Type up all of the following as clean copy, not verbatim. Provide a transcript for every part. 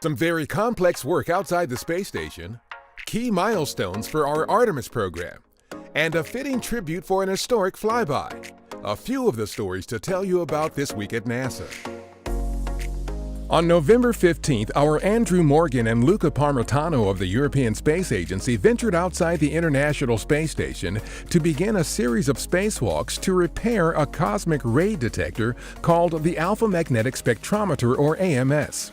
Some very complex work outside the space station, key milestones for our Artemis program, and a fitting tribute for an historic flyby. A few of the stories to tell you about this week at NASA. On November 15th, our Andrew Morgan and Luca Parmitano of the European Space Agency ventured outside the International Space Station to begin a series of spacewalks to repair a cosmic ray detector called the Alpha Magnetic Spectrometer, or AMS.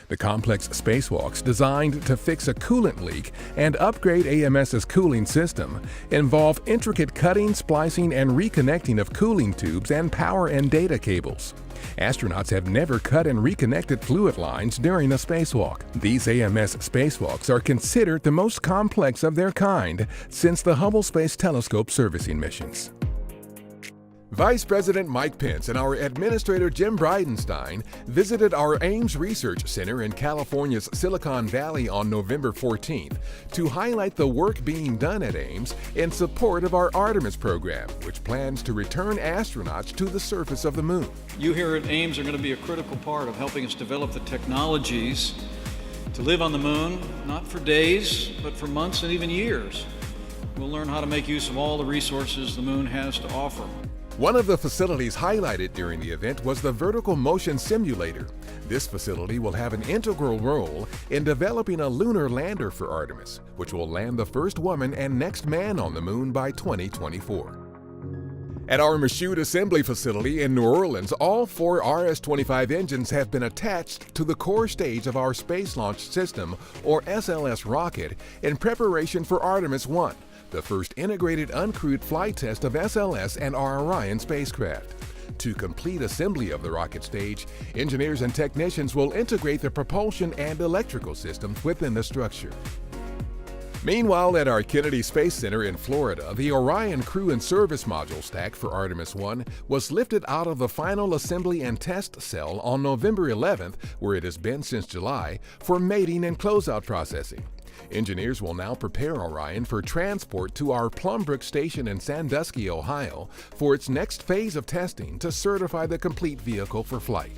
The complex spacewalks, designed to fix a coolant leak and upgrade AMS's cooling system, involve intricate cutting, splicing, and reconnecting of cooling tubes and power and data cables. Astronauts have never cut and reconnected fluid lines during a spacewalk. These AMS spacewalks are considered the most complex of their kind since the Hubble Space Telescope servicing missions. Vice President Mike Pence and our Administrator Jim Bridenstine visited our Ames Research Center in California's Silicon Valley on November 14th to highlight the work being done at Ames in support of our Artemis program, which plans to return astronauts to the surface of the moon. You here at Ames are going to be a critical part of helping us develop the technologies to live on the moon, not for days, but for months and even years. We'll learn how to make use of all the resources the moon has to offer. One of the facilities highlighted during the event was the Vertical Motion Simulator. This facility will have an integral role in developing a lunar lander for Artemis, which will land the first woman and next man on the moon by 2024. At our Michoud Assembly Facility in New Orleans, all 4 RS-25 engines have been attached to the core stage of our Space Launch System, or SLS rocket, in preparation for Artemis 1. The first integrated uncrewed flight test of SLS and our Orion spacecraft. To complete assembly of the rocket stage, engineers and technicians will integrate the propulsion and electrical systems within the structure. Meanwhile, at our Kennedy Space Center in Florida, the Orion Crew and Service Module stack for Artemis 1 was lifted out of the final assembly and test cell on November 11th, where it has been since July, for mating and closeout processing. Engineers will now prepare Orion for transport to our Plumbrook Station in Sandusky, Ohio, for its next phase of testing to certify the complete vehicle for flight.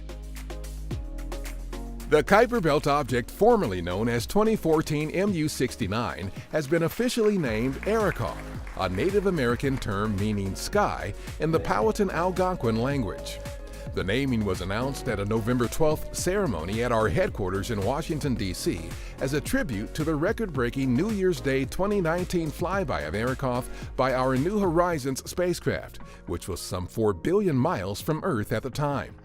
The Kuiper Belt object, formerly known as 2014 MU-69, has been officially named Arikoth, a Native American term meaning sky in the Powhatan Algonquin language. The naming was announced at a November 12th ceremony at our headquarters in Washington, D.C. as a tribute to the record-breaking New Year's Day 2019 flyby of Arikoth by our New Horizons spacecraft, which was some 4 billion miles from Earth at the time.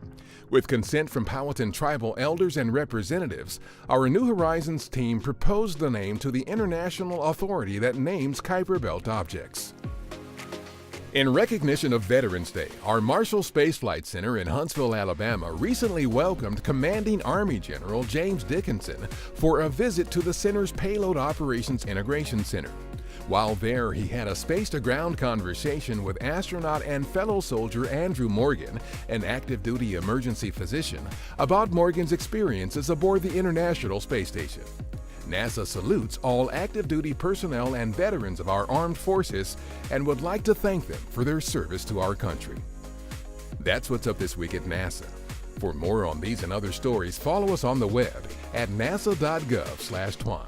With consent from Powhatan tribal elders and representatives, our New Horizons team proposed the name to the international authority that names Kuiper Belt objects. In recognition of Veterans Day, our Marshall Space Flight Center in Huntsville, Alabama recently welcomed Commanding Army General James Dickinson for a visit to the center's Payload Operations Integration Center. While there, he had a space-to-ground conversation with astronaut and fellow soldier Andrew Morgan, an active duty emergency physician, about Morgan's experiences aboard the International Space Station. NASA salutes all active duty personnel and veterans of our armed forces and would like to thank them for their service to our country. That's what's up this week at NASA. For more on these and other stories, follow us on the web at nasa.gov/twan.